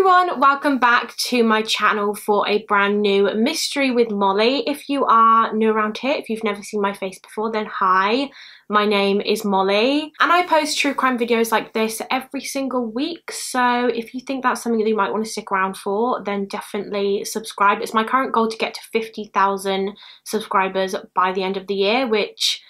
everyone, welcome back to my channel for a brand new mystery with Mollie. If you are new around here, if you've never seen my face before, then hi, my name is Mollie and I post true crime videos like this every single week, so if you think that's something that you might want to stick around for, then definitely subscribe. It's my current goal to get to 50,000 subscribers by the end of the year, which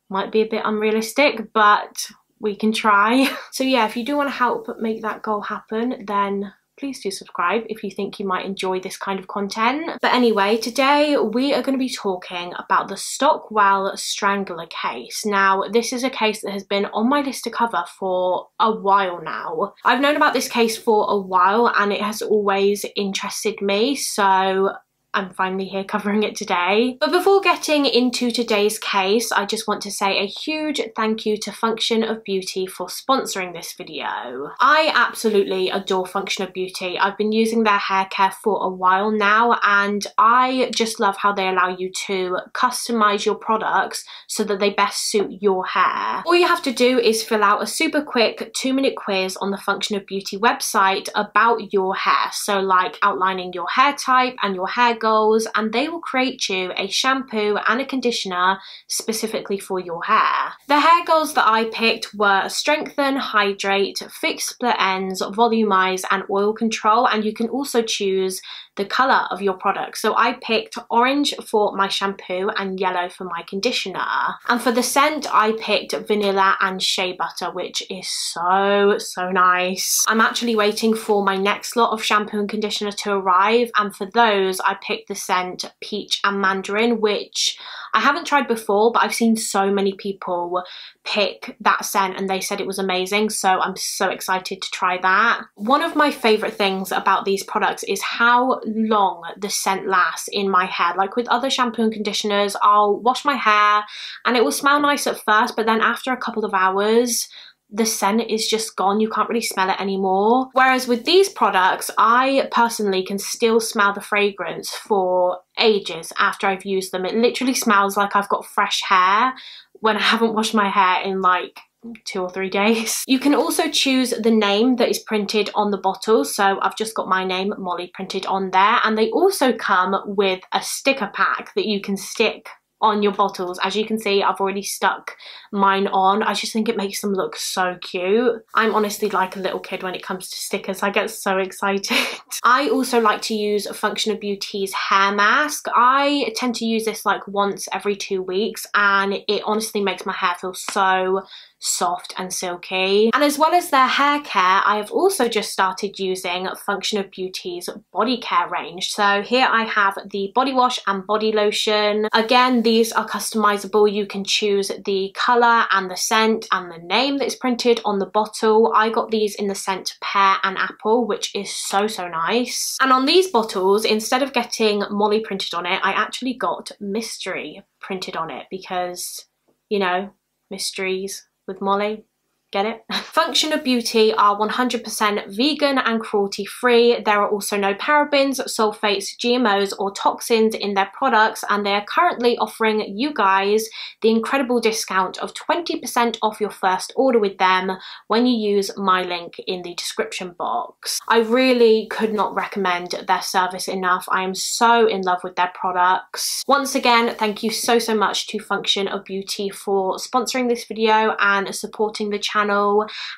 might be a bit unrealistic, but we can try. So yeah, if you do want to help make that goal happen, then please do subscribe if you think you might enjoy this kind of content. But anyway, today we are going to be talking about the Stockwell Strangler case. Now, this is a case that has been on my list to cover for a while now. I've known about this case for a while and it has always interested me, so I'm finally here covering it today. But before getting into today's case, I just want to say a huge thank you to Function of Beauty for sponsoring this video. I absolutely adore Function of Beauty. I've been using their hair care for a while now and I just love how they allow you to customize your products so that they best suit your hair. All you have to do is fill out a super quick 2-minute quiz on the Function of Beauty website about your hair. So like outlining your hair type and your hair goals, and they will create you a shampoo and a conditioner specifically for your hair. The hair goals that I picked were strengthen, hydrate, fix split ends, volumize and oil control, and you can also choose the colour of your product. So I picked orange for my shampoo and yellow for my conditioner. And for the scent, I picked vanilla and shea butter, which is so nice. I'm actually waiting for my next lot of shampoo and conditioner to arrive, and for those I picked the scent peach and mandarin, which I haven't tried before, but I've seen so many people pick that scent and they said it was amazing, so I'm so excited to try that. One of my favourite things about these products is how long the scent lasts in my hair. Like with other shampoo and conditioners, I'll wash my hair and it will smell nice at first, but then after a couple of hours the scent is just gone. You can't really smell it anymore. Whereas with these products, I personally can still smell the fragrance for ages after I've used them. It literally smells like I've got fresh hair when I haven't washed my hair in like 2 or 3 days. You can also choose the name that is printed on the bottle, so I've just got my name, Mollie, printed on there, and they also come with a sticker pack that you can stick on your bottles. As you can see, I've already stuck mine on. I just think it makes them look so cute. I'm honestly like a little kid when it comes to stickers. I get so excited. I also like to use Function of Beauty's hair mask. I tend to use this like once every 2 weeks and it honestly makes my hair feel so soft and silky. And as well as their hair care, I have also just started using Function of Beauty's body care range. So here I have the body wash and body lotion. Again, these are customizable. You can choose the color and the scent and the name that is printed on the bottle. I got these in the scent pear and apple, which is so nice. And on these bottles, instead of getting Mollie printed on it, I actually got mystery printed on it because, you know, mysteries with Mollie. Get it? Function of Beauty are 100% vegan and cruelty free. There are also no parabens, sulfates, GMOs or toxins in their products, and they are currently offering you guys the incredible discount of 20% off your first order with them when you use my link in the description box. I really could not recommend their service enough. I am so in love with their products. Once again, thank you so much to Function of Beauty for sponsoring this video and supporting the channel.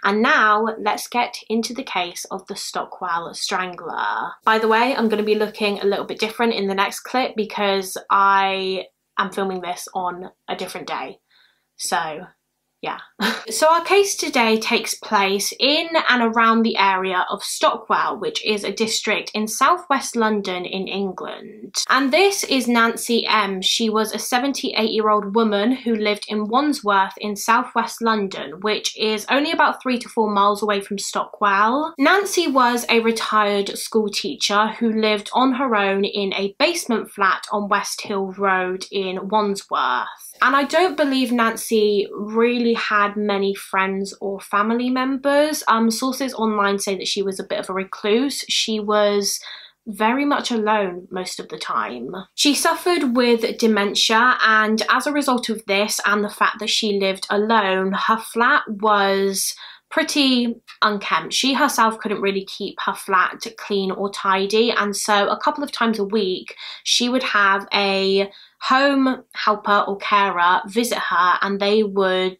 And now let's get into the case of the Stockwell Strangler. By the way, I'm going to be looking a little bit different in the next clip because I am filming this on a different day. So yeah. So our case today takes place in and around the area of Stockwell, which is a district in southwest London in England. And this is Nancy Emms. She was a 78-year-old woman who lived in Wandsworth in southwest London, which is only about 3 to 4 miles away from Stockwell. Nancy was a retired school teacher who lived on her own in a basement flat on West Hill Road in Wandsworth. And I don't believe Nancy really had many friends or family members. Sources online say that she was a bit of a recluse. She was very much alone most of the time. She suffered with dementia, and as a result of this and the fact that she lived alone, her flat was pretty unkempt. She herself couldn't really keep her flat clean or tidy, and so a couple of times a week she would have a home helper or carer visit her, and they would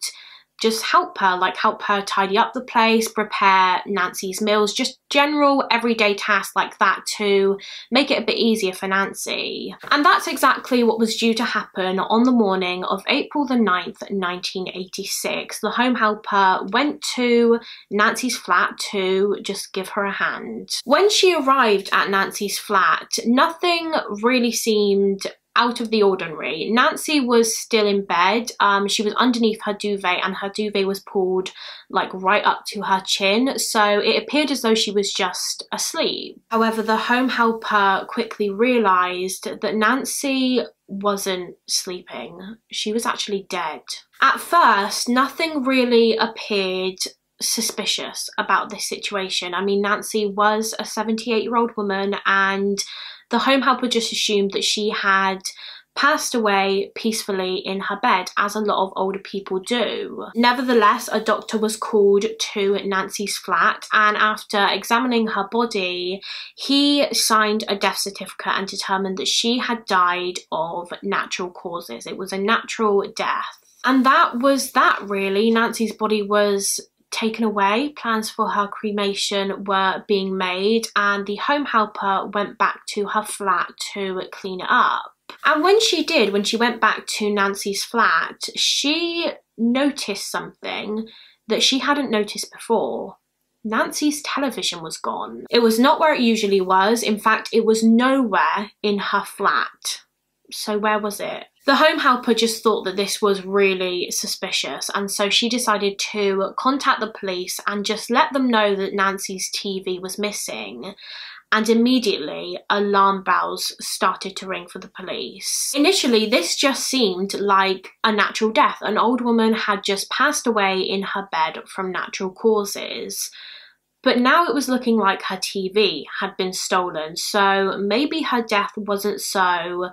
just help her tidy up the place, prepare Nancy's meals, just general everyday tasks like that to make it a bit easier for Nancy. And that's exactly what was due to happen on the morning of April the 9th, 1986. The home helper went to Nancy's flat to just give her a hand. When she arrived at Nancy's flat, nothing really seemed out of the ordinary. Nancy was still in bed. She was underneath her duvet, and her duvet was pulled like right up to her chin, so it appeared as though she was just asleep. However, the home helper quickly realised that Nancy wasn't sleeping. She was actually dead. At first, nothing really appeared suspicious about this situation. I mean, Nancy was a 78-year-old woman, and the home helper just assumed that she had passed away peacefully in her bed, as a lot of older people do. Nevertheless, a doctor was called to Nancy's flat, and after examining her body, he signed a death certificate and determined that she had died of natural causes. It was a natural death. And that was that, really. Nancy's body was taken away, plans for her cremation were being made, and the home helper went back to her flat to clean it up. And when she went back to Nancy's flat, she noticed something that she hadn't noticed before. Nancy's television was gone. It was not where it usually was. In fact, it was nowhere in her flat. So where was it? The home helper just thought that this was really suspicious, and so she decided to contact the police and just let them know that Nancy's TV was missing. And immediately alarm bells started to ring for the police. Initially, this just seemed like a natural death. An old woman had just passed away in her bed from natural causes. But now it was looking like her TV had been stolen, so maybe her death wasn't so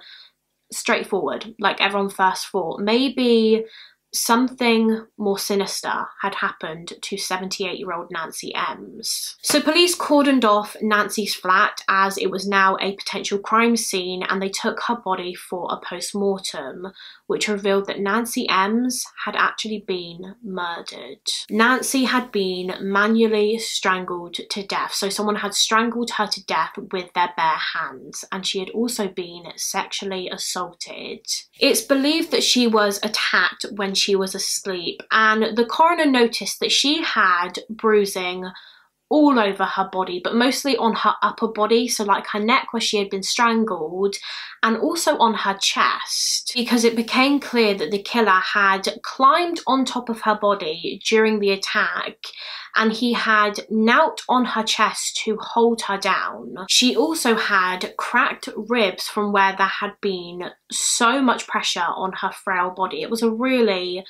straightforward like everyone first thought. Maybe something more sinister had happened to 78-year-old Nancy Emms. So police cordoned off Nancy's flat, as it was now a potential crime scene, and they took her body for a post-mortem, which revealed that Nancy Emms had actually been murdered. Nancy had been manually strangled to death, so someone had strangled her to death with their bare hands, and she had also been sexually assaulted. It's believed that she was attacked when she was asleep, and the coroner noticed that she had bruising all over her body, but mostly on her upper body, so like her neck where she had been strangled, and also on her chest, because it became clear that the killer had climbed on top of her body during the attack, and he had knelt on her chest to hold her down. She also had cracked ribs from where there had been so much pressure on her frail body. It was a really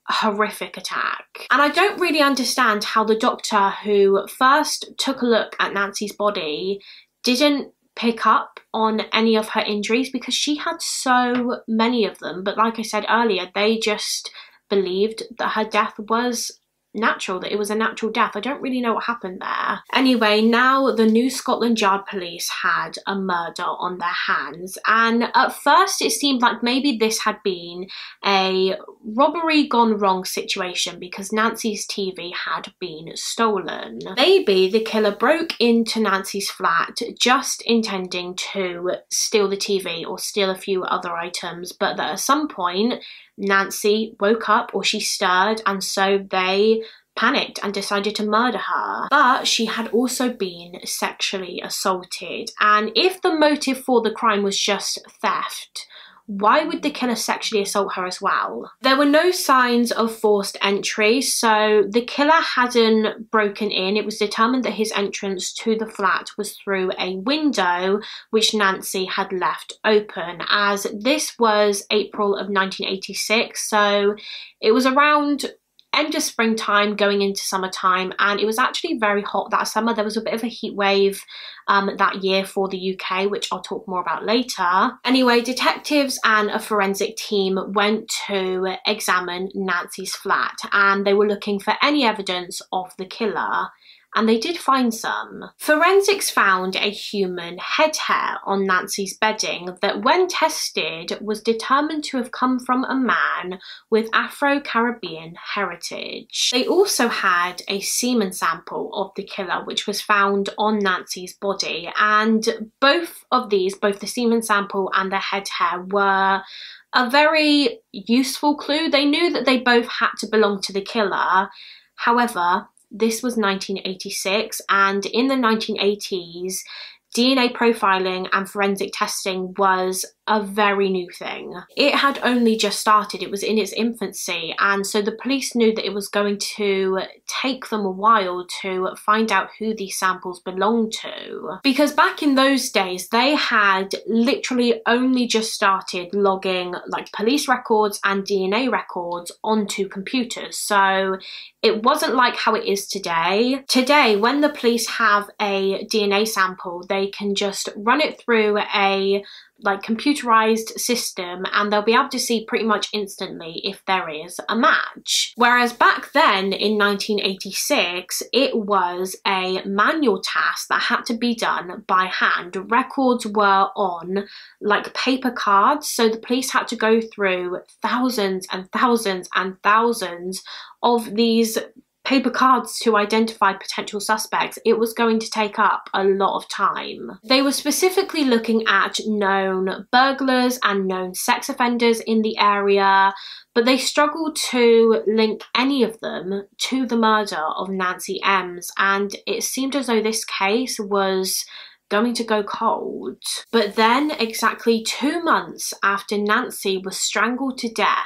horrific attack. And I don't really understand how the doctor who first took a look at Nancy's body didn't pick up on any of her injuries, because she had so many of them. But like I said earlier, they just believed that her death was natural, that it was a natural death. I don't really know what happened there. Anyway, now the New Scotland Yard police had a murder on their hands, and at first it seemed like maybe this had been a robbery gone wrong situation, because Nancy's TV had been stolen. Maybe the killer broke into Nancy's flat just intending to steal the TV or steal a few other items, but that at some point Nancy woke up, or she stirred, and so they panicked and decided to murder her. But she had also been sexually assaulted, and if the motive for the crime was just theft, why would the killer sexually assault her as well? There were no signs of forced entry, so the killer hadn't broken in. It was determined that his entrance to the flat was through a window which Nancy had left open, as this was April of 1986, so it was around end of springtime going into summertime, and it was actually very hot that summer. There was a bit of a heat wave that year for the UK, which I'll talk more about later. Anyway, detectives and a forensic team went to examine Nancy's flat, and they were looking for any evidence of the killer. And they did find some. Forensics found a human head hair on Nancy's bedding that, when tested, was determined to have come from a man with Afro-Caribbean heritage. They also had a semen sample of the killer, which was found on Nancy's body, and both of these, both the semen sample and the head hair, were a very useful clue. They knew that they both had to belong to the killer. However, this was 1986, and in the 1980s, DNA profiling and forensic testing was a very new thing. It had only just started, it was in its infancy, and so the police knew that it was going to take them a while to find out who these samples belonged to. Because back in those days, they had literally only just started logging like police records and DNA records onto computers, so it wasn't like how it is today. Today, when the police have a DNA sample, they can just run it through a computerized system, and they'll be able to see pretty much instantly if there is a match. Whereas back then in 1986, it was a manual task that had to be done by hand. Records were on like paper cards, so the police had to go through thousands and thousands and thousands of these paper cards to identify potential suspects. It was going to take up a lot of time. They were specifically looking at known burglars and known sex offenders in the area, but they struggled to link any of them to the murder of Nancy Emms, and it seemed as though this case was going to go cold. But then, exactly 2 months after Nancy was strangled to death,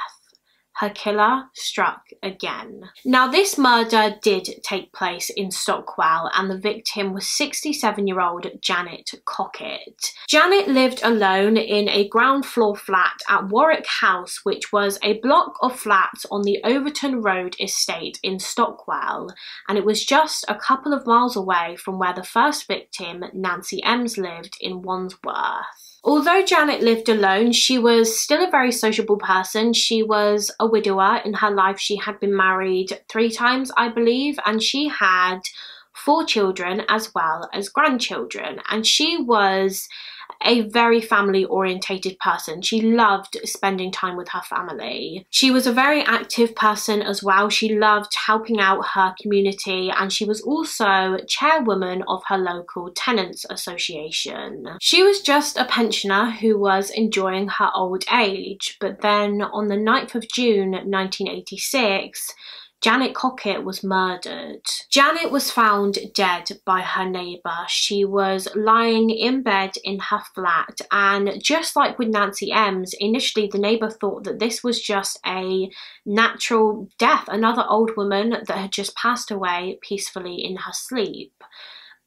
her killer struck again. Now, this murder did take place in Stockwell, and the victim was 67-year-old Janet Cockett. Janet lived alone in a ground floor flat at Warwick House, which was a block of flats on the Overton Road estate in Stockwell, and it was just a couple of miles away from where the first victim, Nancy Emms, lived in Wandsworth. Although Janet lived alone, she was still a very sociable person. She was a widower in her life. She had been married 3 times, I believe, and she had 4 children as well as grandchildren. And she was a very family-orientated person. She loved spending time with her family. She was a very active person as well. She loved helping out her community, and she was also chairwoman of her local tenants association. She was just a pensioner who was enjoying her old age, but then on the 9th of June 1986, Janet Cockett was murdered. Janet was found dead by her neighbour. She was lying in bed in her flat, and just like with Nancy Emms, initially the neighbour thought that this was just a natural death, another old woman that had just passed away peacefully in her sleep.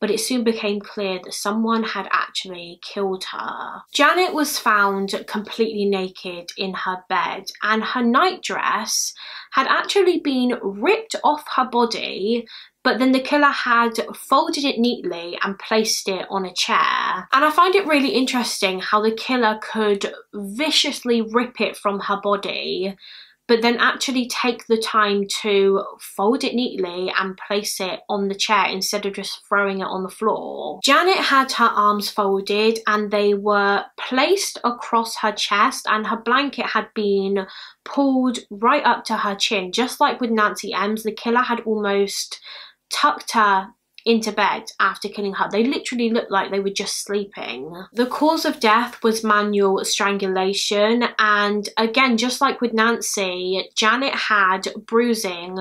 But it soon became clear that someone had actually killed her. Janet was found completely naked in her bed, and her nightdress had actually been ripped off her body, but then the killer had folded it neatly and placed it on a chair. And I find it really interesting how the killer could viciously rip it from her body, but then actually take the time to fold it neatly and place it on the chair instead of just throwing it on the floor. Janet had her arms folded, and they were placed across her chest, and her blanket had been pulled right up to her chin. Just like with Nancy Emms, the killer had almost tucked her into bed after killing her. They literally looked like they were just sleeping. The cause of death was manual strangulation, and again, just like with Nancy, Janet had bruising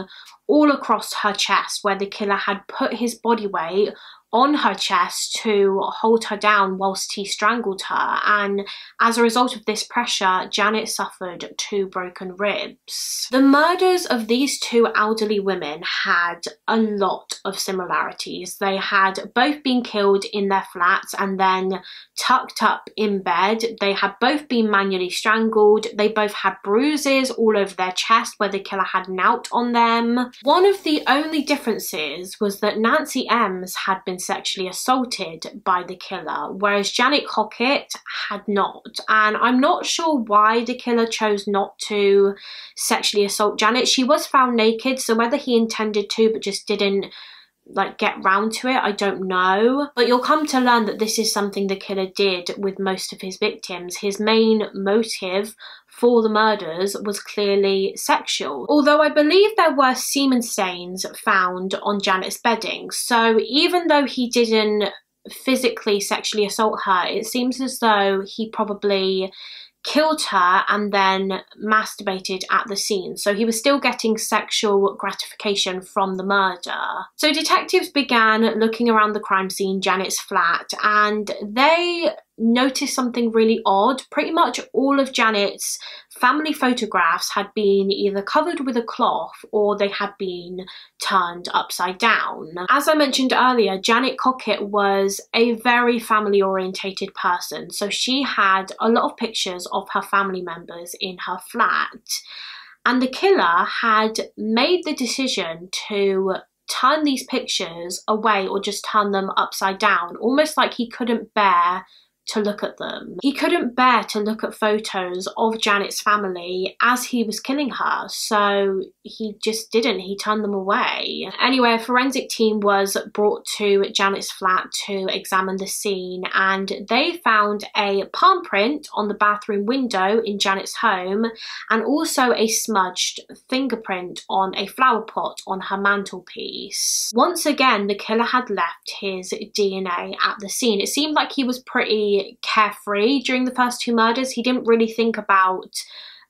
all across her chest where the killer had put his body weight on her chest to hold her down whilst he strangled her, and as a result of this pressure, Janet suffered 2 broken ribs. The murders of these 2 elderly women had a lot of similarities. They had both been killed in their flats and then tucked up in bed. They had both been manually strangled. They both had bruises all over their chest where the killer had knelt on them. One of the only differences was that Nancy Emms had been sexually assaulted by the killer, whereas Janet Cockett had not. And I'm not sure why the killer chose not to sexually assault Janet. She was found naked, so whether he intended to but just didn't get round to it, I don't know. But you'll come to learn that this is something the killer did with most of his victims. His main motive for the murders was clearly sexual, although I believe there were semen stains found on Janet's bedding, so even though he didn't physically sexually assault her, it seems as though he probably killed her and then masturbated at the scene, so he was still getting sexual gratification from the murder. So detectives began looking around the crime scene, Janet's flat, and they noticed something really odd. Pretty much all of Janet's family photographs had been either covered with a cloth or they had been turned upside down. As I mentioned earlier, Janet Cockett was a very family orientated person, so she had a lot of pictures of her family members in her flat, and the killer had made the decision to turn these pictures away or just turn them upside down, almost like he couldn't bear to look at them. He couldn't bear to look at photos of Janet's family as he was killing her, so he just didn't. He turned them away. Anyway, a forensic team was brought to Janet's flat to examine the scene, and they found a palm print on the bathroom window in Janet's home and also a smudged fingerprint on a flower pot on her mantelpiece. Once again, the killer had left his DNA at the scene. It seemed like he was pretty carefree during the first 2 murders. He didn't really think about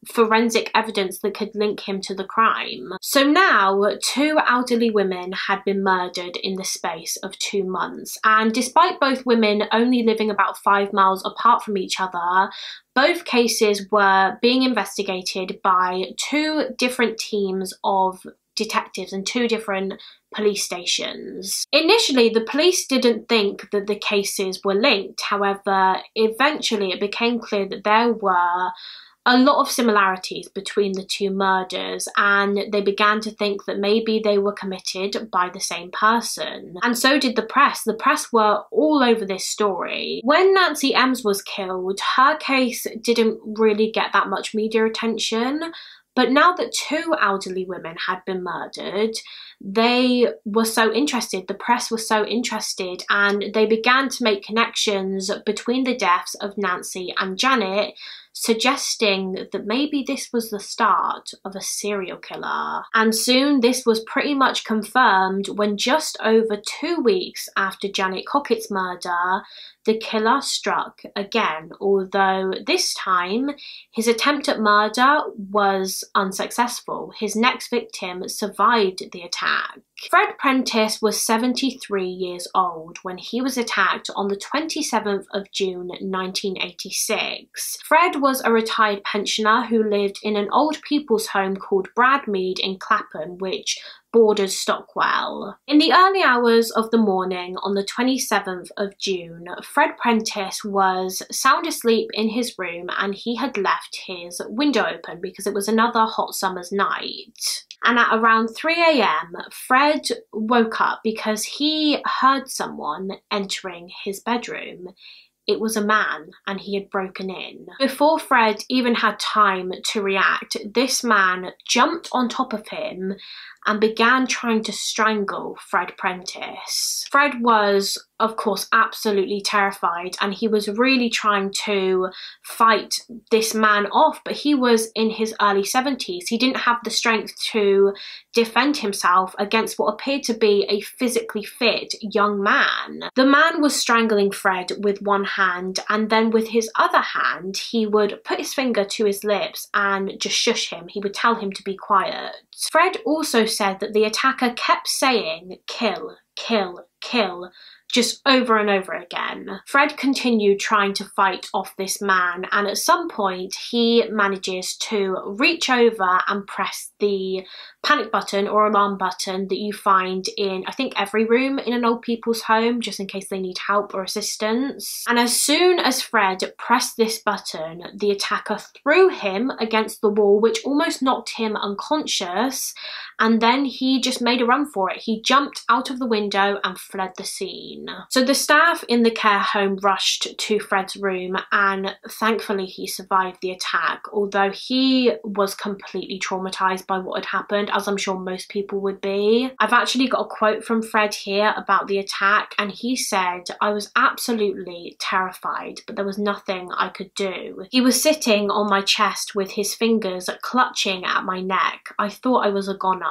forensic evidence that could link him to the crime. So now 2 elderly women had been murdered in the space of 2 months, and despite both women only living about 5 miles apart from each other, both cases were being investigated by 2 different teams of detectives and 2 different police stations. Initially, the police didn't think that the cases were linked. However, eventually it became clear that there were a lot of similarities between the 2 murders, and they began to think that maybe they were committed by the same person. And so did the press. The press were all over this story. When Nancy Emms was killed, her case didn't really get that much media attention, but now that 2 elderly women had been murdered, they were so interested, the press was so interested, and they began to make connections between the deaths of Nancy and Janet, suggesting that maybe this was the start of a serial killer. And soon this was pretty much confirmed when just over 2 weeks after Janet Cockett's murder, the killer struck again, although this time his attempt at murder was unsuccessful. His next victim survived the attack. Fred Prentice was 73 years old when he was attacked on the 27th of June 1986. Fred was a retired pensioner who lived in an old people's home called Bradmead in Clapham, which borders Stockwell. In the early hours of the morning on the 27th of June, Fred Prentice was sound asleep in his room and he had left his window open because it was another hot summer's night. And at around 3 AM, Fred woke up because he heard someone entering his bedroom. It was a man, and he had broken in. Before Fred even had time to react, this man jumped on top of him and began trying to strangle Fred Prentice. Fred was, of course, absolutely terrified, and he was really trying to fight this man off, but he was in his early 70s. He didn't have the strength to defend himself against what appeared to be a physically fit young man. The man was strangling Fred with one hand, and then with his other hand, he would put his finger to his lips and just shush him. He would tell him to be quiet. Fred also said that the attacker kept saying, "Kill, kill, kill," just over and over again. Fred continued trying to fight off this man, and at some point he manages to reach over and press the panic button or alarm button that you find in, I think, every room in an old people's home, just in case they need help or assistance. And as soon as Fred pressed this button, the attacker threw him against the wall, which almost knocked him unconscious, and then he just made a run for it. He jumped out of the window and fled the scene. So the staff in the care home rushed to Fred's room, and thankfully he survived the attack, although he was completely traumatized by what had happened, as I'm sure most people would be. I've actually got a quote from Fred here about the attack, and he said, "I was absolutely terrified, but there was nothing I could do. He was sitting on my chest with his fingers clutching at my neck. I thought I was a goner.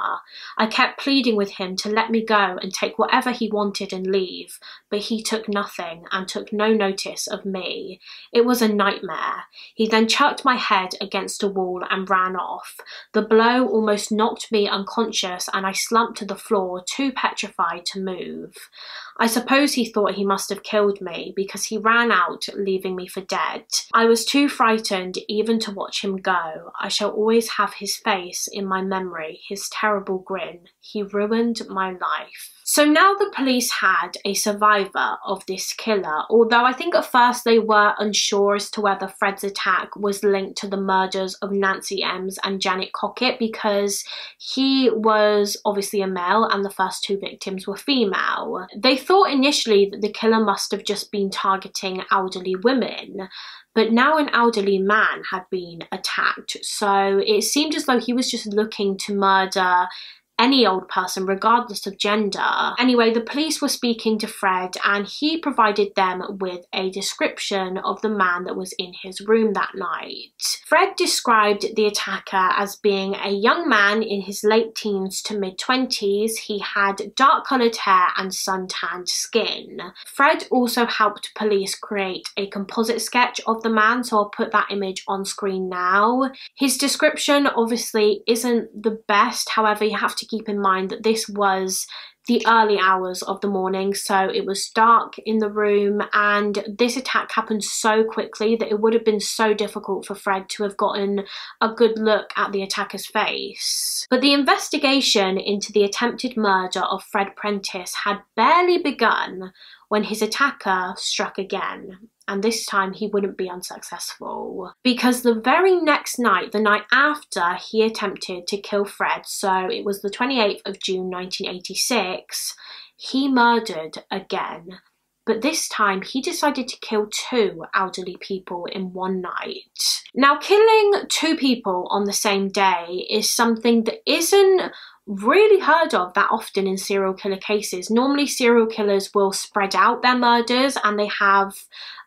I kept pleading with him to let me go and take whatever he wanted and leave, but he took nothing and took no notice of me. It was a nightmare. He then chucked my head against a wall and ran off. The blow almost knocked me unconscious and I slumped to the floor, too petrified to move. I suppose he thought he must have killed me because he ran out, leaving me for dead. I was too frightened even to watch him go. I shall always have his face in my memory, his terrible grin. He ruined my life." So now the police had a survivor of this killer, although I think at first they were unsure as to whether Fred's attack was linked to the murders of Nancy Emms and Janet Cockett, because he was obviously a male and the first two victims were female. They thought initially that the killer must have just been targeting elderly women, but now an elderly man had been attacked, so it seemed as though he was just looking to murder any old person regardless of gender. Anyway, the police were speaking to Fred and he provided them with a description of the man that was in his room that night. Fred described the attacker as being a young man in his late teens to mid-20s. He had dark-coloured hair and suntanned skin. Fred also helped police create a composite sketch of the man, so I'll put that image on screen now. His description obviously isn't the best, however you have to keep in mind that this was the early hours of the morning, so it was dark in the room, and this attack happened so quickly that it would have been so difficult for Fred to have gotten a good look at the attacker's face. But the investigation into the attempted murder of Fred Prentice had barely begun when his attacker struck again. And this time he wouldn't be unsuccessful, because the very next night, the night after he attempted to kill Fred, so it was the 28th of June 1986, he murdered again. But this time he decided to kill two elderly people in one night. Now, killing two people on the same day is something that isn't really heard of that often in serial killer cases. Normally serial killers will spread out their murders and they have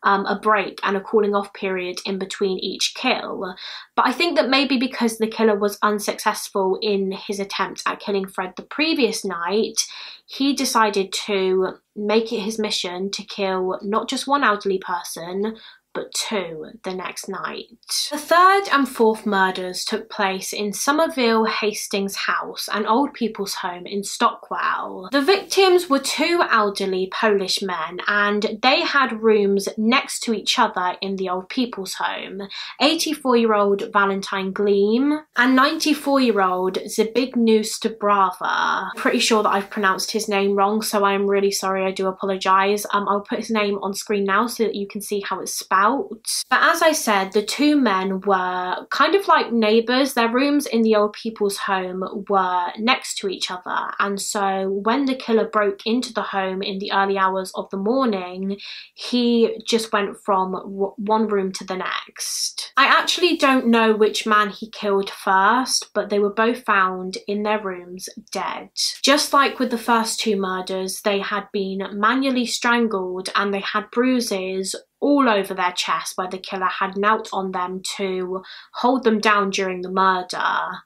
a break and a cooling off period in between each kill. But I think that maybe because the killer was unsuccessful in his attempt at killing Fred the previous night, he decided to make it his mission to kill not just one elderly person, but two the next night. The third and fourth murders took place in Somerville Hastings House, an old people's home in Stockwell. The victims were two elderly Polish men, and they had rooms next to each other in the old people's home. 84-year-old Valentine Gleim and 94-year-old Zbigniew Stabrawa. Pretty sure that I've pronounced his name wrong, so I'm really sorry, I do apologise. I'll put his name on screen now so that you can see how it's spelled. But as I said, the two men were kind of like neighbours. Their rooms in the old people's home were next to each other, and so when the killer broke into the home in the early hours of the morning, he just went from one room to the next. I actually don't know which man he killed first, but they were both found in their rooms dead. Just like with the first two murders, they had been manually strangled and they had bruises all over their chest where the killer had knelt on them to hold them down during the murder.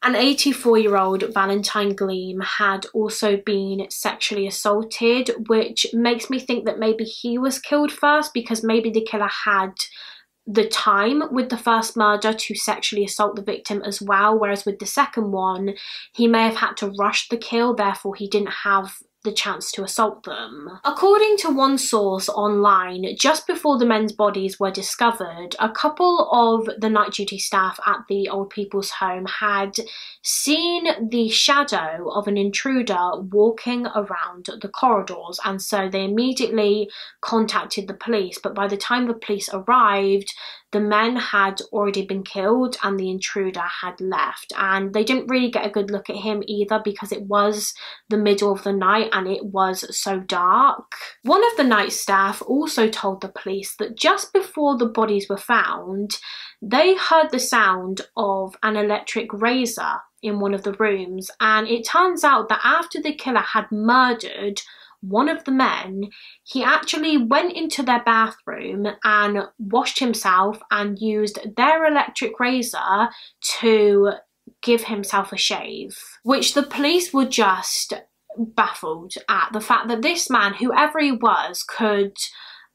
An 84-year-old Valentine Gleim had also been sexually assaulted, which makes me think that maybe he was killed first, because maybe the killer had the time with the first murder to sexually assault the victim as well, whereas with the second one he may have had to rush the kill, therefore he didn't have the chance to assault them. According to one source online, just before the men's bodies were discovered, a couple of the night duty staff at the old people's home had seen the shadow of an intruder walking around the corridors, and so they immediately contacted the police. But by the time the police arrived, the men had already been killed and the intruder had left, and they didn't really get a good look at him either because it was the middle of the night and it was so dark. One of the night staff also told the police that just before the bodies were found, they heard the sound of an electric razor in one of the rooms, and it turns out that after the killer had murdered one of the men, he actually went into their bathroom and washed himself and used their electric razor to give himself a shave, which the police were just baffled at. The fact that this man, whoever he was, could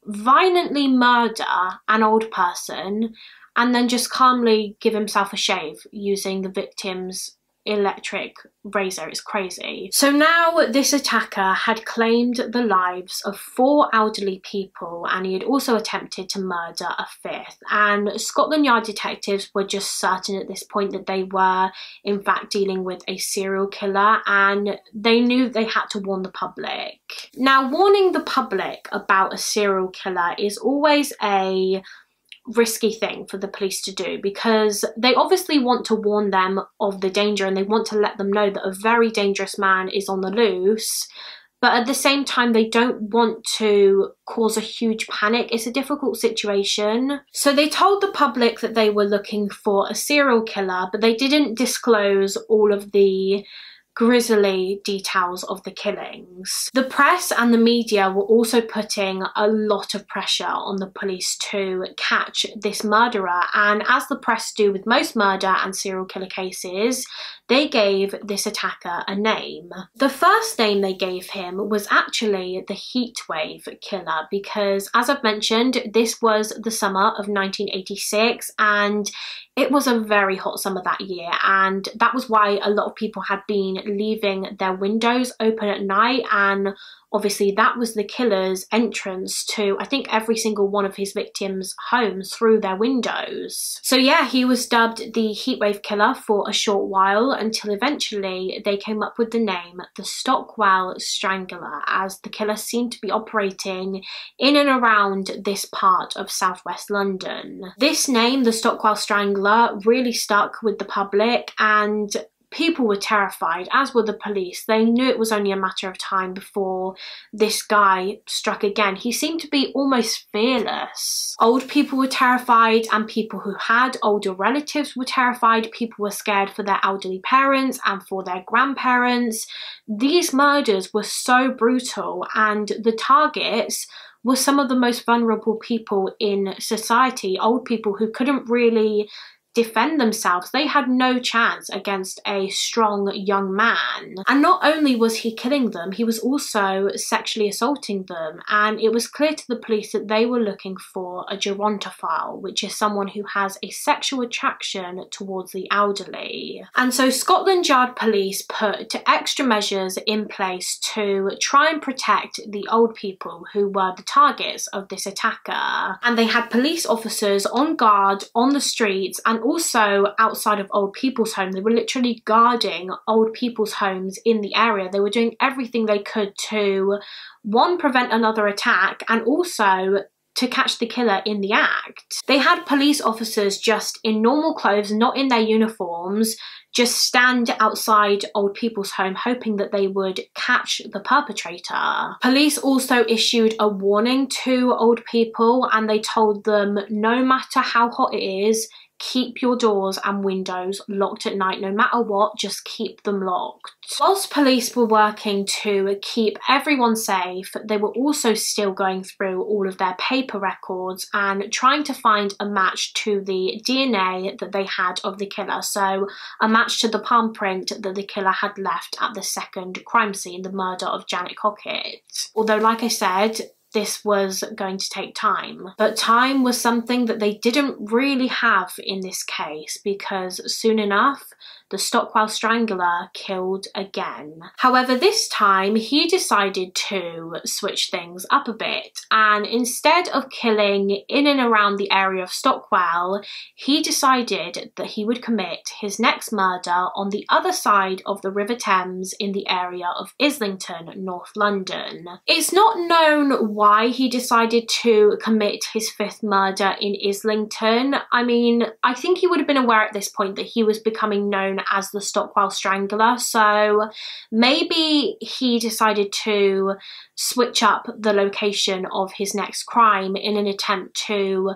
violently murder an old person and then just calmly give himself a shave using the victim's electric razor. Is crazy. So now this attacker had claimed the lives of 4 elderly people, and he had also attempted to murder a 5th, and Scotland Yard detectives were just certain at this point that they were in fact dealing with a serial killer, and they knew they had to warn the public. Now, warning the public about a serial killer is always a risky thing for the police to do, because they obviously want to warn them of the danger and they want to let them know that a very dangerous man is on the loose, but at the same time they don't want to cause a huge panic. It's a difficult situation. So they told the public that they were looking for a serial killer, but they didn't disclose all of the grisly details of the killings. The press and the media were also putting a lot of pressure on the police to catch this murderer, and as the press do with most murder and serial killer cases, they gave this attacker a name. The first name they gave him was actually the Heatwave Killer, because as I've mentioned, this was the summer of 1986 and it was a very hot summer that year, and that was why a lot of people had been leaving their windows open at night, and obviously that was the killer's entrance to, I think, every single one of his victims' homes through their windows. So yeah, he was dubbed the Heatwave Killer for a short while, until eventually they came up with the name the Stockwell Strangler, as the killer seemed to be operating in and around this part of southwest London. This name, the Stockwell Strangler, really stuck with the public, and people were terrified, as were the police. They knew it was only a matter of time before this guy struck again. He seemed to be almost fearless. Old people were terrified, and people who had older relatives were terrified. People were scared for their elderly parents and for their grandparents. These murders were so brutal, and the targets were some of the most vulnerable people in society. Old people who couldn't really defend themselves. They had no chance against a strong young man. And not only was he killing them, he was also sexually assaulting them. And it was clear to the police that they were looking for a gerontophile, which is someone who has a sexual attraction towards the elderly. And so Scotland Yard police put extra measures in place to try and protect the old people who were the targets of this attacker. And they had police officers on guard on the streets and also outside of old people's home. They were literally guarding old people's homes in the area. They were doing everything they could to, one, prevent another attack, and also to catch the killer in the act. They had police officers just in normal clothes, not in their uniforms, just stand outside old people's home hoping that they would catch the perpetrator. Police also issued a warning to old people, and they told them, no matter how hot it is, keep your doors and windows locked at night. No matter what, just keep them locked. Whilst police were working to keep everyone safe, they were also still going through all of their paper records and trying to find a match to the DNA that they had of the killer. So a match to the palm print that the killer had left at the second crime scene, the murder of Janet Cockett. Although, like I said, this was going to take time. But time was something that they didn't really have in this case, because soon enough, the Stockwell Strangler killed again. However, this time he decided to switch things up a bit, and instead of killing in and around the area of Stockwell, he decided that he would commit his next murder on the other side of the River Thames in the area of Islington, North London. It's not known why he decided to commit his 5th murder in Islington. I mean, I think he would have been aware at this point that he was becoming known as the Stockwell Strangler, so maybe he decided to switch up the location of his next crime in an attempt to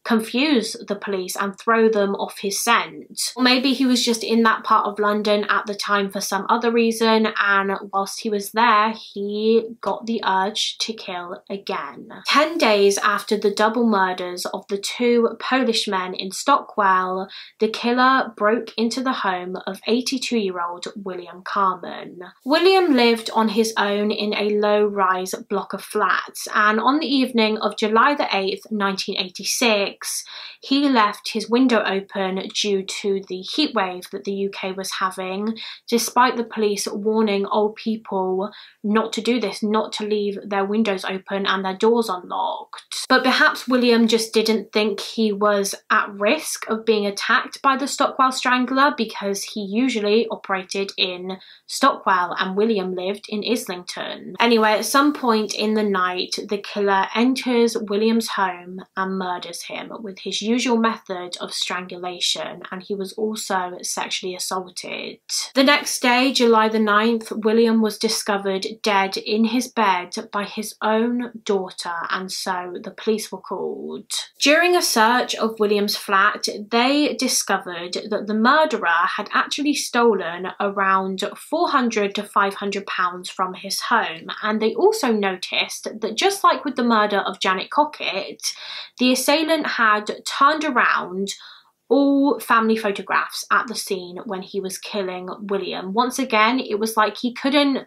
confuse the police and throw them off his scent. Or maybe he was just in that part of London at the time for some other reason, and whilst he was there, he got the urge to kill again. 10 days after the double murders of the 2 Polish men in Stockwell, the killer broke into the home of 82-year-old William Carmen. William lived on his own in a low-rise block of flats, and on the evening of July the 8th, 1986, he left his window open due to the heatwave that the UK was having, despite the police warning old people not to do this, not to leave their windows open and their doors unlocked. But perhaps William just didn't think he was at risk of being attacked by the Stockwell Strangler, because he usually operated in Stockwell and William lived in Islington. Anyway, at some point in the night, the killer enters William's home and murders him with his usual method of strangulation, and he was also sexually assaulted. The next day, July the 9th, William was discovered dead in his bed by his own daughter, and so the police were called. During a search of William's flat, they discovered that the murderer had actually stolen around £400 to £500 from his home, and they also noticed that just like with the murder of Janet Cockett, the assailant had turned around all family photographs at the scene when he was killing William. Once again, it was like he couldn't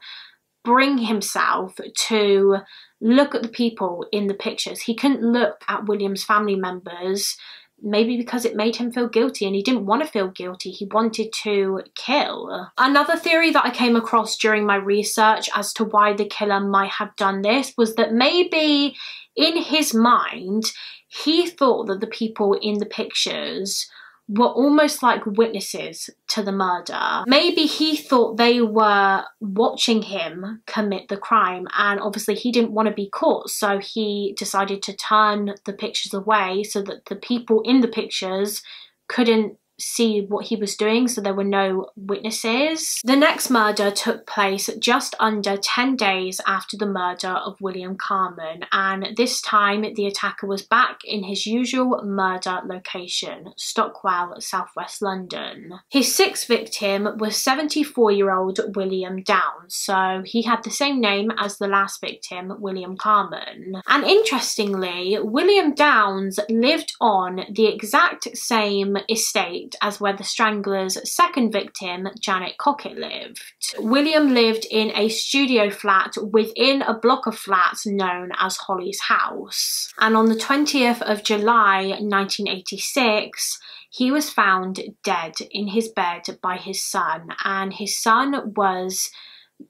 bring himself to look at the people in the pictures. He couldn't look at William's family members, maybe because it made him feel guilty, and he didn't want to feel guilty. He wanted to kill. Another theory that I came across during my research as to why the killer might have done this was that maybe in his mind, he thought that the people in the pictures were almost like witnesses to the murder. Maybe he thought they were watching him commit the crime, and obviously he didn't want to be caught, so he decided to turn the pictures away so that the people in the pictures couldn't see what he was doing, so there were no witnesses. The next murder took place just under 10 days after the murder of William Carmen, and this time the attacker was back in his usual murder location, Stockwell, southwest London. His 6th victim was 74-year-old William Downs, so he had the same name as the last victim, William Carmen. And interestingly, William Downs lived on the exact same estate as where the Strangler's 2nd victim, Janet Cockett, lived. William lived in a studio flat within a block of flats known as Holly's House. And on the 20th of July 1986, he was found dead in his bed by his son, and his son was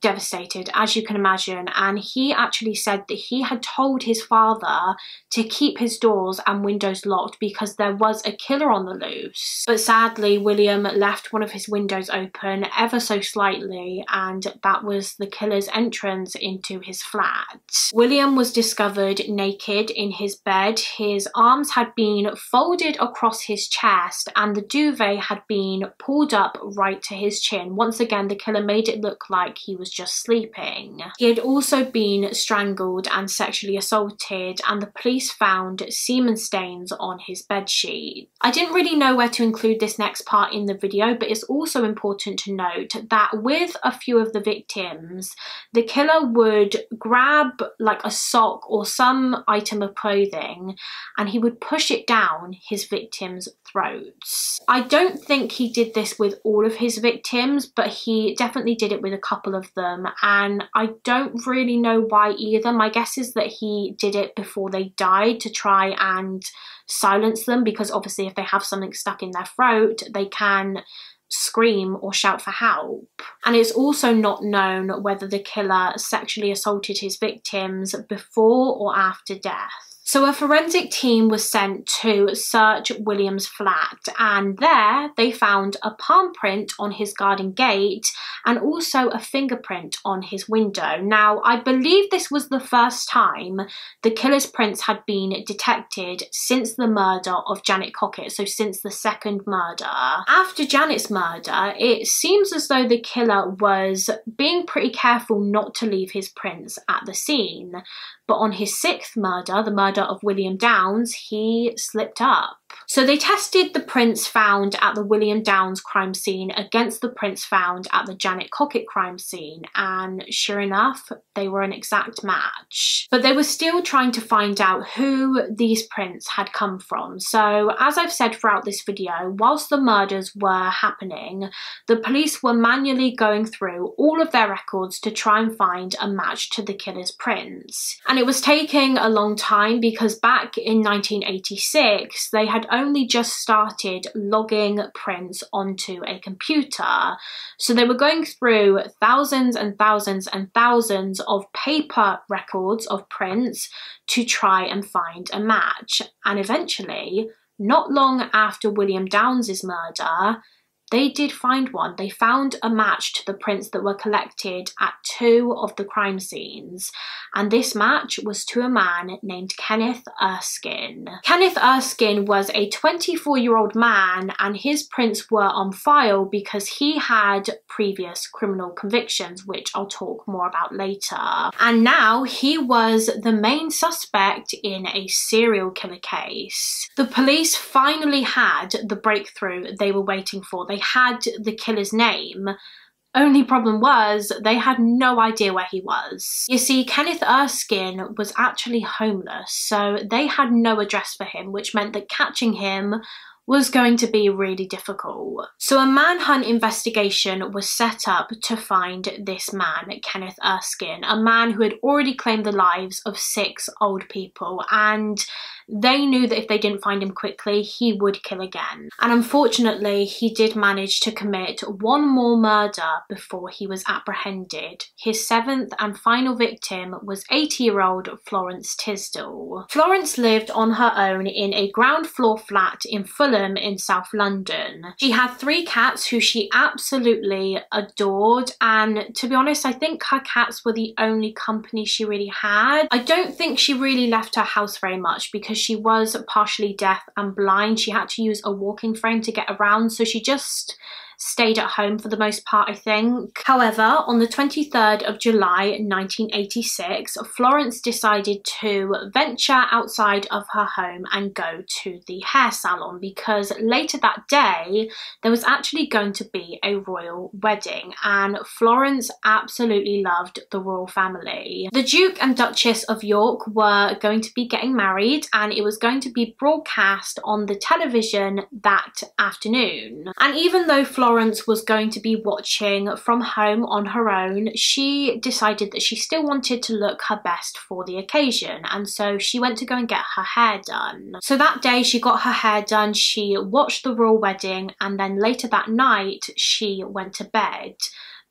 devastated, as you can imagine, and he actually said that he had told his father to keep his doors and windows locked because there was a killer on the loose. But sadly, William left one of his windows open ever so slightly, and that was the killer's entrance into his flat. William was discovered naked in his bed. His arms had been folded across his chest and the duvet had been pulled up right to his chin. Once again, the killer made it look like he was just sleeping. He had also been strangled and sexually assaulted, and the police found semen stains on his bedsheet. I didn't really know where to include this next part in the video, but it's also important to note that with a few of the victims, the killer would grab like a sock or some item of clothing and he would push it down his victims' throats. I don't think he did this with all of his victims, but he definitely did it with a couple of of them, and I don't really know why either. My guess is that he did it before they died to try and silence them, because obviously if they have something stuck in their throat, they can scream or shout for help. And it's also not known whether the killer sexually assaulted his victims before or after death. So a forensic team was sent to search William's flat, and there they found a palm print on his garden gate and also a fingerprint on his window. Now, I believe this was the first time the killer's prints had been detected since the murder of Janet Cockett, so since the second murder. After Janet's murder, it seems as though the killer was being pretty careful not to leave his prints at the scene. But on his sixth murder, the murder of William Downs, he slipped up. So they tested the prints found at the William Downs crime scene against the prints found at the Janet Cockett crime scene, and sure enough, they were an exact match. But they were still trying to find out who these prints had come from. So as I've said throughout this video, whilst the murders were happening, the police were manually going through all of their records to try and find a match to the killer's prints. And it was taking a long time because back in 1986, they had only just started logging prints onto a computer. So they were going through thousands and thousands and thousands of paper records of prints to try and find a match. And eventually, not long after William Downs' murder, they did find one. They found a match to the prints that were collected at 2 of the crime scenes. And this match was to a man named Kenneth Erskine. Kenneth Erskine was a 24-year-old man, and his prints were on file because he had previous criminal convictions, which I'll talk more about later. And now he was the main suspect in a serial killer case. The police finally had the breakthrough they were waiting for. They had the killer's name. Only problem was they had no idea where he was. You see, Kenneth Erskine was actually homeless, so they had no address for him, which meant that catching him was going to be really difficult. So a manhunt investigation was set up to find this man, Kenneth Erskine, a man who had already claimed the lives of 6 old people, and they knew that if they didn't find him quickly, he would kill again. And unfortunately, he did manage to commit one more murder before he was apprehended. His 7th and final victim was 80-year-old Florence Tisdall. Florence lived on her own in a ground floor flat in Fulham in South London. She had 3 cats who she absolutely adored, and to be honest, I think her cats were the only company she really had. I don't think she really left her house very much because she was partially deaf and blind. She had to use a walking frame to get around, so she just stayed at home for the most part, I think. However, on the 23rd of July 1986, Florence decided to venture outside of her home and go to the hair salon, because later that day there was actually going to be a royal wedding, and Florence absolutely loved the royal family. The Duke and Duchess of York were going to be getting married, and it was going to be broadcast on the television that afternoon. And even though Florence was going to be watching from home on her own, she decided that she still wanted to look her best for the occasion, and so she went to go and get her hair done. So that day she got her hair done, she watched the royal wedding, and then later that night she went to bed.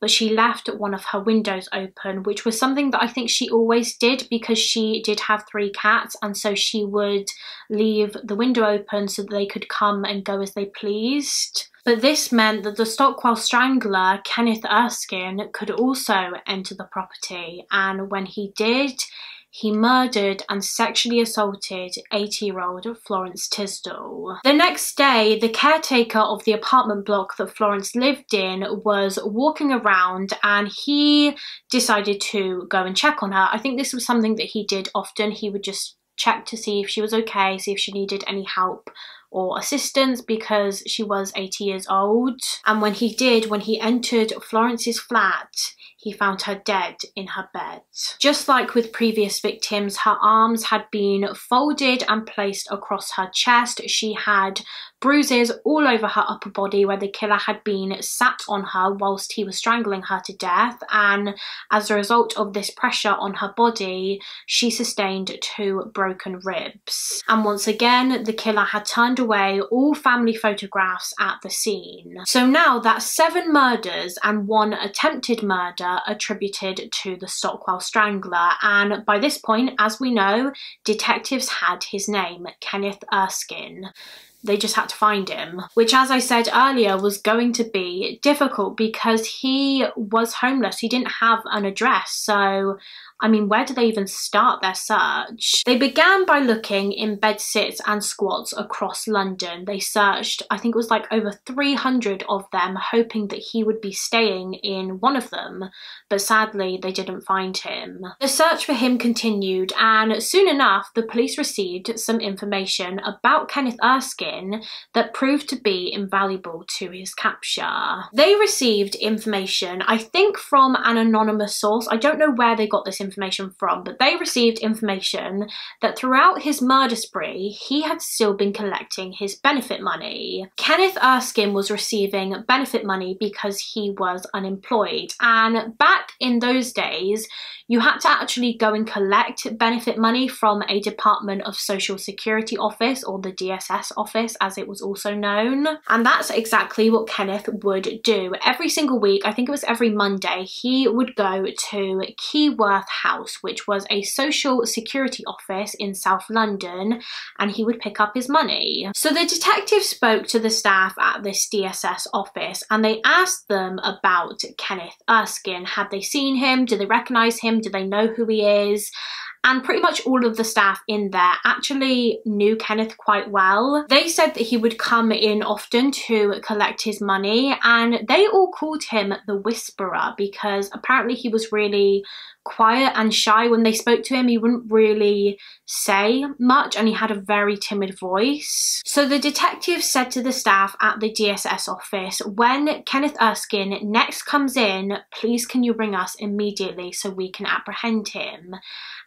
But she left one of her windows open, which was something that I think she always did because she did have 3 cats, and so she would leave the window open so that they could come and go as they pleased. But this meant that the Stockwell Strangler, Kenneth Erskine, could also enter the property, and when he did, he murdered and sexually assaulted 80-year-old Florence Tisdall. The next day, the caretaker of the apartment block that Florence lived in was walking around, and he decided to go and check on her. I think this was something that he did often. He would just check to see if she was okay, see if she needed any help or assistance, because she was 80 years old. And when he did, when he entered Florence's flat, he found her dead in her bed. Just like with previous victims, her arms had been folded and placed across her chest. She had bruises all over her upper body where the killer had been sat on her whilst he was strangling her to death, and as a result of this pressure on her body, she sustained 2 broken ribs. And once again, the killer had turned away all family photographs at the scene. So now that's 7 murders and 1 attempted murder attributed to the Stockwell Strangler, and by this point, as we know, detectives had his name, Kenneth Erskine. They just had to find him, which, as I said earlier, was going to be difficult because he was homeless. He didn't have an address, so I mean, where do they even start their search? They began by looking in bedsits and squats across London. They searched, I think it was like over 300 of them, hoping that he would be staying in one of them, but sadly they didn't find him. The search for him continued, and soon enough the police received some information about Kenneth Erskine that proved to be invaluable to his capture. They received information, I think from an anonymous source. I don't know where they got this information from, but they received information that throughout his murder spree, he had still been collecting his benefit money. Kenneth Erskine was receiving benefit money because he was unemployed, and back in those days, you had to actually go and collect benefit money from a Department of Social Security office, or the DSS office as it was also known. And that's exactly what Kenneth would do. Every single week, I think it was every Monday, he would go to Keyworth House, which was a social security office in South London, and he would pick up his money. So the detective spoke to the staff at this DSS office and they asked them about Kenneth Erskine. Had they seen him? Do they recognise him? Do they know who he is? And pretty much all of the staff in there actually knew Kenneth quite well. They said that he would come in often to collect his money, and they all called him the Whisperer because apparently he was really quiet and shy. When they spoke to him, he wouldn't really say much and he had a very timid voice. So the detective said to the staff at the DSS office, when Kenneth Erskine next comes in, please can you ring us immediately so we can apprehend him?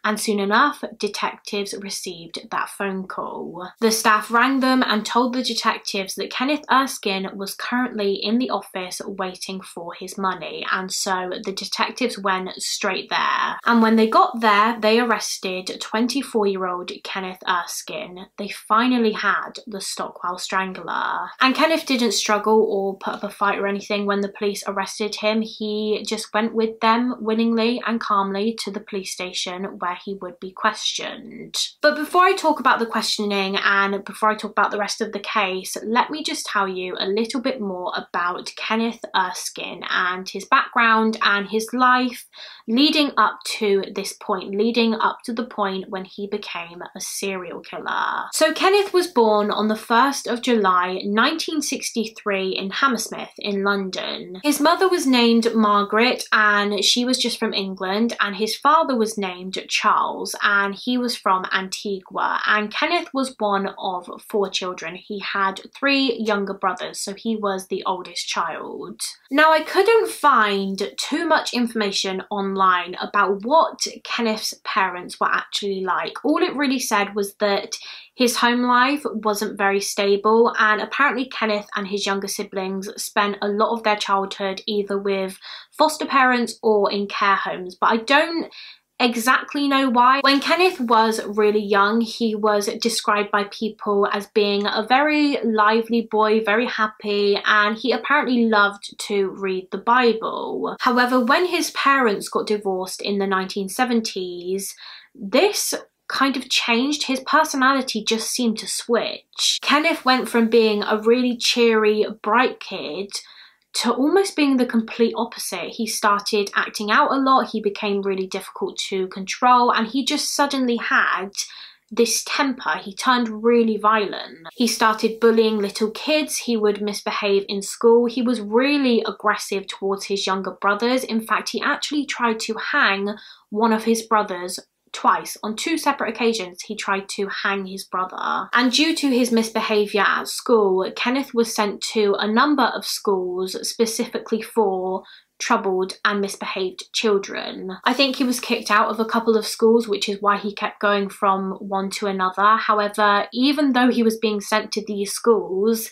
And soon enough, detectives received that phone call. The staff rang them and told the detectives that Kenneth Erskine was currently in the office waiting for his money, and so the detectives went straight there. And when they got there, they arrested 24-year-old Kenneth Erskine. They finally had the Stockwell Strangler. And Kenneth didn't struggle or put up a fight or anything when the police arrested him. He just went with them willingly and calmly to the police station where he would be questioned. But before I talk about the questioning and before I talk about the rest of the case, let me just tell you a little bit more about Kenneth Erskine and his background and his life leading up to this point, leading up to the point when he became a serial killer. So Kenneth was born on the 1st of July 1963 in Hammersmith in London. His mother was named Margaret and she was just from England, and his father was named Charles and he was from Antigua, and Kenneth was one of 4 children. He had 3 younger brothers, so he was the oldest child. Now, I couldn't find too much information online about what Kenneth's parents were actually like. All it really said was that his home life wasn't very stable, and apparently Kenneth and his younger siblings spent a lot of their childhood either with foster parents or in care homes, but I don't exactly know why. When Kenneth was really young, he was described by people as being a very lively boy, very happy, and he apparently loved to read the Bible. However, when his parents got divorced in the 1970s, this kind of changed. His personality just seemed to switch. Kenneth went from being a really cheery, bright kid to almost being the complete opposite. He started acting out a lot, he became really difficult to control, and he just suddenly had this temper. He turned really violent. He started bullying little kids, he would misbehave in school, he was really aggressive towards his younger brothers. In fact, he actually tried to hang one of his brothers twice. On 2 separate occasions, he tried to hang his brother. And due to his misbehaviour at school, Kenneth was sent to a number of schools specifically for troubled and misbehaved children. I think he was kicked out of a couple of schools, which is why he kept going from one to another. However, even though he was being sent to these schools,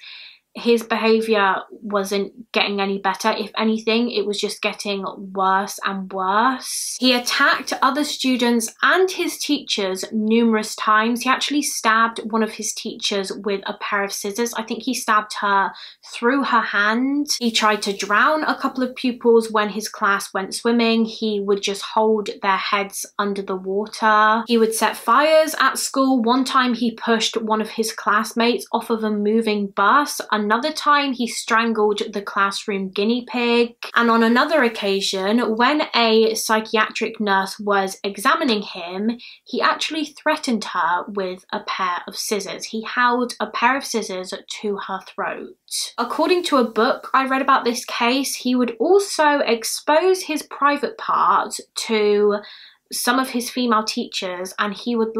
his behaviour wasn't getting any better. If anything, it was just getting worse and worse. He attacked other students and his teachers numerous times. He actually stabbed one of his teachers with a pair of scissors. I think he stabbed her through her hand. He tried to drown a couple of pupils when his class went swimming. He would just hold their heads under the water. He would set fires at school. One time he pushed one of his classmates off of a moving bus. Another time he strangled the classroom guinea pig. And on another occasion, when a psychiatric nurse was examining him, he actually threatened her with a pair of scissors. He held a pair of scissors to her throat. According to a book I read about this case, he would also expose his private parts to some of his female teachers, and he would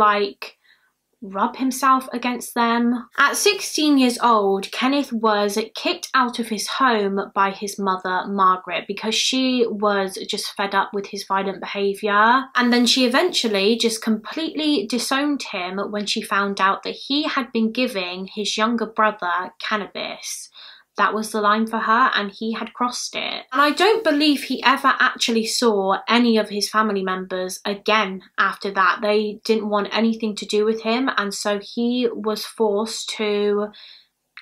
rub himself against them. At 16 years old, Kenneth was kicked out of his home by his mother, Margaret, because she was just fed up with his violent behaviour. And then she eventually just completely disowned him when she found out that he had been giving his younger brother cannabis. That was the line for her, and he had crossed it. And I don't believe he ever actually saw any of his family members again after that. They didn't want anything to do with him, and so he was forced to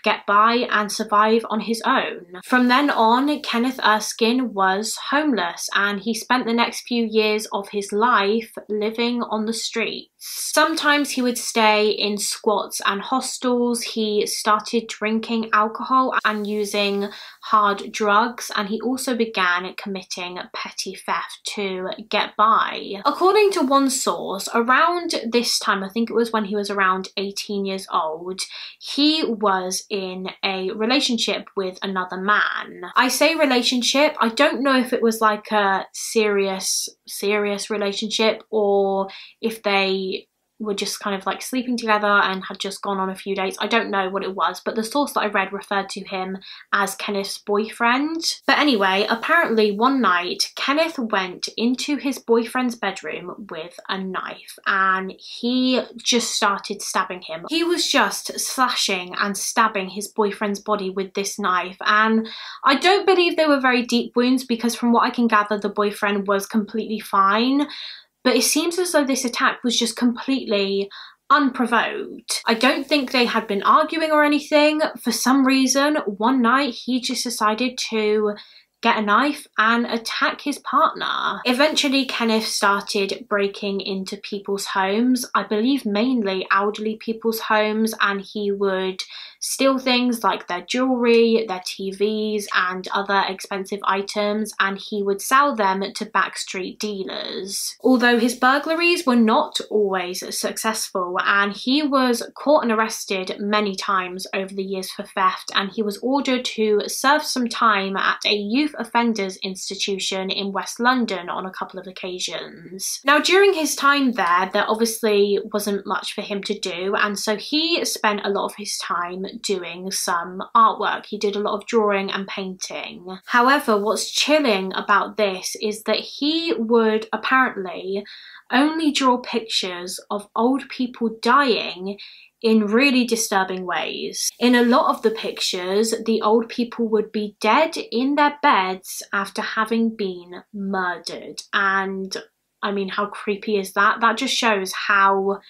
get by and survive on his own. From then on, Kenneth Erskine was homeless, and he spent the next few years of his life living on the streets. Sometimes he would stay in squats and hostels. He started drinking alcohol and using hard drugs, and he also began committing petty theft to get by. According to one source, around this time, I think it was when he was around 18 years old, he was in a relationship with another man. I say relationship, I don't know if it was like a serious relationship, or if they were just kind of like sleeping together and had just gone on a few dates. I don't know what it was, but the source that I read referred to him as Kenneth's boyfriend. But anyway, apparently one night Kenneth went into his boyfriend's bedroom with a knife, and he just started stabbing him. He was just slashing and stabbing his boyfriend's body with this knife, and I don't believe they were very deep wounds, because from what I can gather, the boyfriend was completely fine. But it seems as though this attack was just completely unprovoked. I don't think they had been arguing or anything. For some reason, one night he just decided to get a knife and attack his partner. Eventually, Kenneth started breaking into people's homes, I believe mainly elderly people's homes, and he would steal things like their jewellery, their TVs and other expensive items, and he would sell them to backstreet dealers. Although his burglaries were not always successful, and he was caught and arrested many times over the years for theft, and he was ordered to serve some time at a youth offenders institution in West London on a couple of occasions. Now, during his time there obviously wasn't much for him to do, and so he spent a lot of his time doing some artwork. He did a lot of drawing and painting. However, what's chilling about this is that he would apparently only draw pictures of old people dying in really disturbing ways. In a lot of the pictures, the old people would be dead in their beds after having been murdered. And I mean, how creepy is that? That just shows how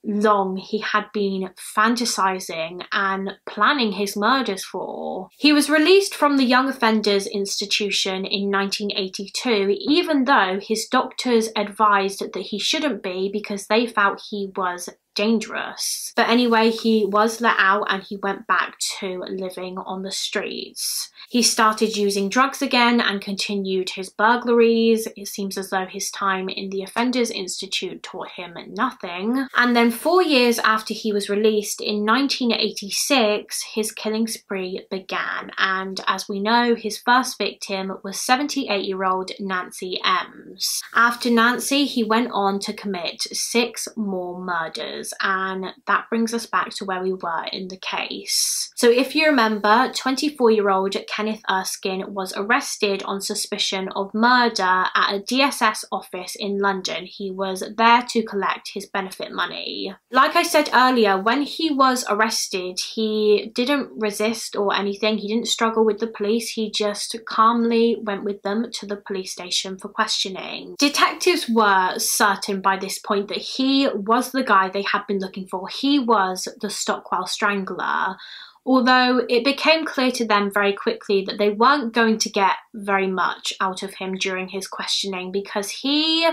long he had been fantasizing and planning his murders for. He was released from the Young Offenders Institution in 1982, even though his doctors advised that he shouldn't be because they felt he was dangerous. But anyway, he was let out and he went back to living on the streets. He started using drugs again and continued his burglaries. It seems as though his time in the Offenders Institute taught him nothing. And then 4 years after he was released in 1986, his killing spree began. And as we know, his first victim was 78-year-old Nancy Emms. After Nancy, he went on to commit 6 more murders, and that brings us back to where we were in the case. So if you remember, 24-year-old Kenneth Erskine was arrested on suspicion of murder at a DSS office in London. He was there to collect his benefit money. Like I said earlier, when he was arrested, he didn't resist or anything. He didn't struggle with the police. He just calmly went with them to the police station for questioning. Detectives were certain by this point that he was the guy they had been looking for. He was the Stockwell Strangler. Although it became clear to them very quickly that they weren't going to get very much out of him during his questioning because he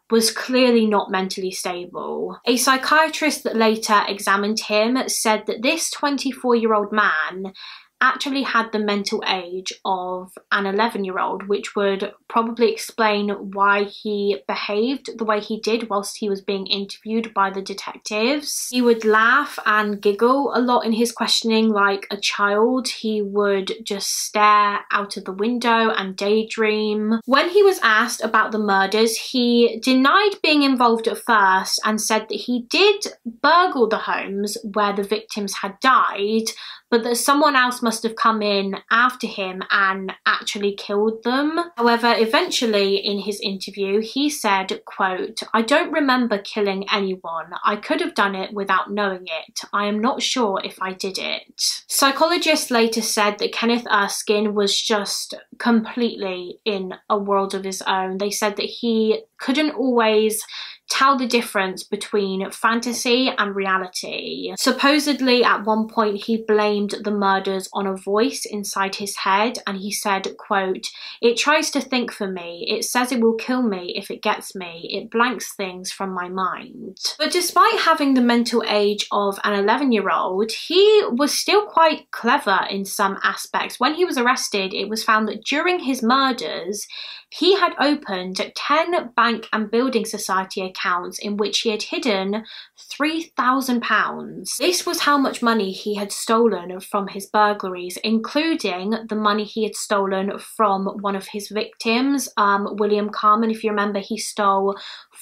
was clearly not mentally stable. A psychiatrist that later examined him said that this 24-year-old man actually had the mental age of an 11-year-old, which would probably explain why he behaved the way he did whilst he was being interviewed by the detectives. He would laugh and giggle a lot in his questioning like a child. He would just stare out of the window and daydream. When he was asked about the murders, he denied being involved at first and said that he did burgle the homes where the victims had died, but that someone else must have come in after him and actually killed them. However, eventually in his interview, he said, quote, "I don't remember killing anyone. I could have done it without knowing it. I am not sure if I did it." Psychologists later said that Kenneth Erskine was just completely in a world of his own. They said that he couldn't always tell the difference between fantasy and reality. Supposedly, at one point, he blamed the murders on a voice inside his head, and he said, quote, "It tries to think for me. It says it will kill me if it gets me. It blanks things from my mind." But despite having the mental age of an 11-year-old, he was still quite clever in some aspects. When he was arrested, it was found that during his murders, he had opened 10 bank and building society accounts in which he had hidden £3,000. This was how much money he had stolen from his burglaries, including the money he had stolen from one of his victims, William Carmen. If you remember, he stole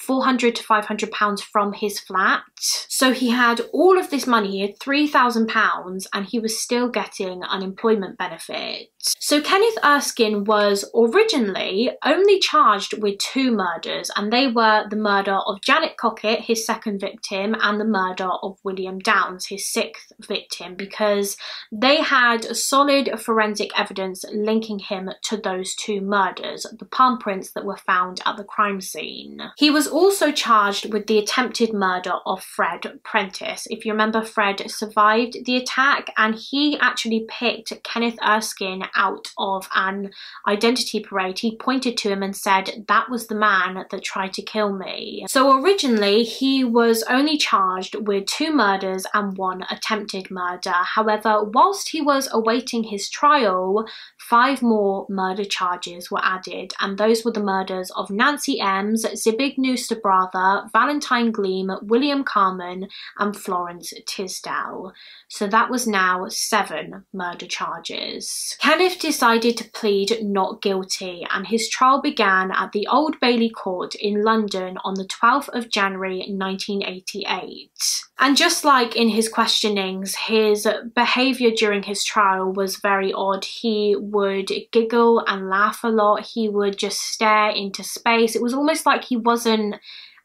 £400 to £500 from his flat. So he had all of this money, he had £3,000, and he was still getting unemployment benefits. So Kenneth Erskine was originally only charged with 2 murders, and they were the murder of Janet Cockett, his second victim, and the murder of William Downs, his 6th victim, because they had solid forensic evidence linking him to those 2 murders, the palm prints that were found at the crime scene. He was also charged with the attempted murder of Fred Prentice. If you remember, Fred survived the attack, and he actually picked Kenneth Erskine out of an identity parade. He pointed to him and said, "That was the man that tried to kill me." So originally he was only charged with 2 murders and 1 attempted murder. However, whilst he was awaiting his trial, 5 more murder charges were added, and those were the murders of Nancy Emms, Zbigniew Stobratha, Valentine Gleim, William Carmen, and Florence Tisdall. So that was now 7 murder charges. Kenneth decided to plead not guilty, and his trial began at the Old Bailey Court in London on the 12th of January 1988. And just like in his questionings, his behaviour during his trial was very odd. He would giggle and laugh a lot. He would just stare into space. It was almost like he wasn't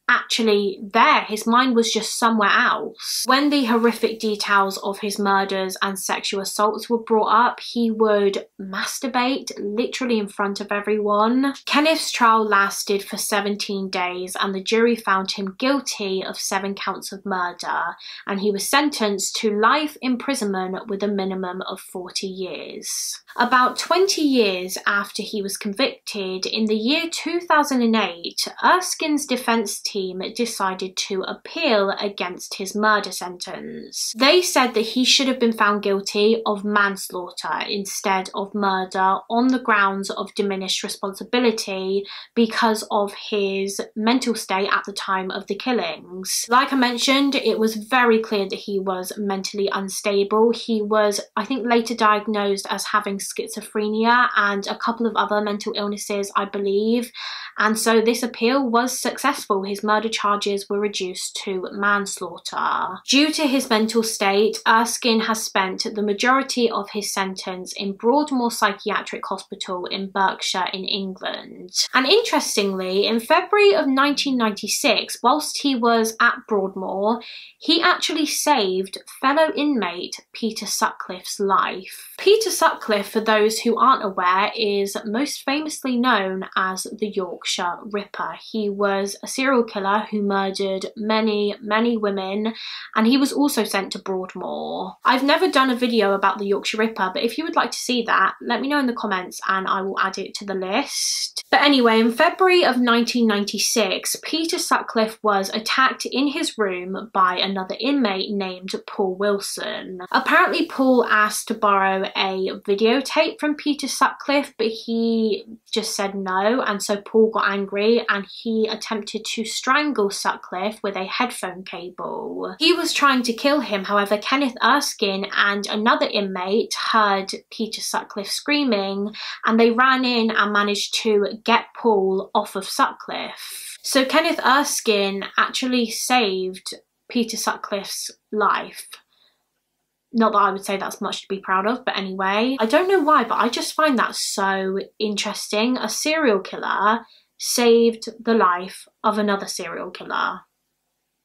actually there. His mind was just somewhere else. When the horrific details of his murders and sexual assaults were brought up, he would masturbate literally in front of everyone. Kenneth's trial lasted for 17 days, and the jury found him guilty of 7 counts of murder, and he was sentenced to life imprisonment with a minimum of 40 years. About 20 years after he was convicted, in the year 2008, Erskine's defence team team decided to appeal against his murder sentence. They said that he should have been found guilty of manslaughter instead of murder on the grounds of diminished responsibility because of his mental state at the time of the killings. Like I mentioned, it was very clear that he was mentally unstable. He was, I think, later diagnosed as having schizophrenia and a couple of other mental illnesses, I believe. And so this appeal was successful. His murder charges were reduced to manslaughter. Due to his mental state, Erskine has spent the majority of his sentence in Broadmoor Psychiatric Hospital in Berkshire in England. And interestingly, in February of 1996, whilst he was at Broadmoor, he actually saved fellow inmate Peter Sutcliffe's life. Peter Sutcliffe, for those who aren't aware, is most famously known as the Yorkshire Ripper. He was a serial killer who murdered many women, and he was also sent to Broadmoor. I've never done a video about the Yorkshire Ripper, but if you would like to see that, let me know in the comments and I will add it to the list. But anyway, in February of 1996, Peter Sutcliffe was attacked in his room by another inmate named Paul Wilson. Apparently Paul asked to borrow a videotape from Peter Sutcliffe, but he just said no, and so Paul got angry and he attempted to strangle Sutcliffe with a headphone cable. He was trying to kill him, however Kenneth Erskine and another inmate heard Peter Sutcliffe screaming and they ran in and managed to get Paul off of Sutcliffe. So Kenneth Erskine actually saved Peter Sutcliffe's life. Not that I would say that's much to be proud of, but anyway. I don't know why, but I just find that so interesting. A serial killer saved the life of another serial killer.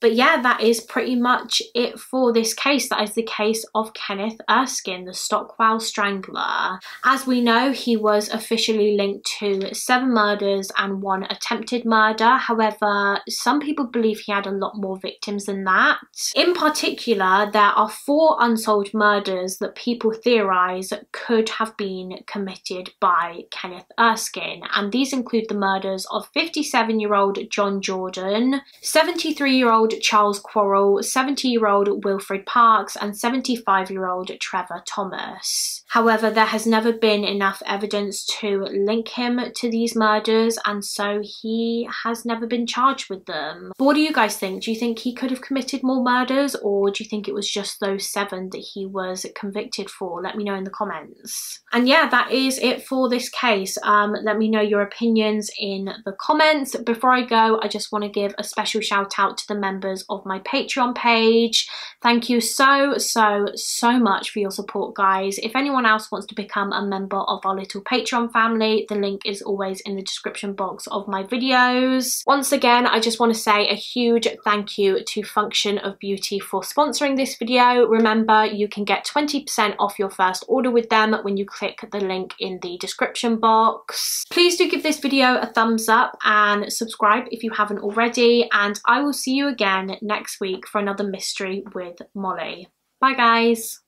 But yeah, that is pretty much it for this case. That is the case of Kenneth Erskine, the Stockwell Strangler. As we know, he was officially linked to 7 murders and 1 attempted murder. However, some people believe he had a lot more victims than that. In particular, there are 4 unsolved murders that people theorise could have been committed by Kenneth Erskine. And these include the murders of 57-year-old John Jordan, 73-year-old Charles Quarrel, 70-year-old Wilfred Parks and 75-year-old Trevor Thomas. However, there has never been enough evidence to link him to these murders, and so he has never been charged with them. But what do you guys think? Do you think he could have committed more murders, or do you think it was just those 7 that he was convicted for? Let me know in the comments. And yeah, that is it for this case. Let me know your opinions in the comments. Before I go, I just want to give a special shout out to the members of my Patreon page. Thank you so much for your support, guys. If anyone else wants to become a member of our little Patreon family, the link is always in the description box of my videos. Once again, I just want to say a huge thank you to Function of Beauty for sponsoring this video. Remember, you can get 20% off your first order with them when you click the link in the description box. Please do give this video a thumbs up and subscribe if you haven't already, and I will see you again next week for another mystery with Mollie. Bye guys!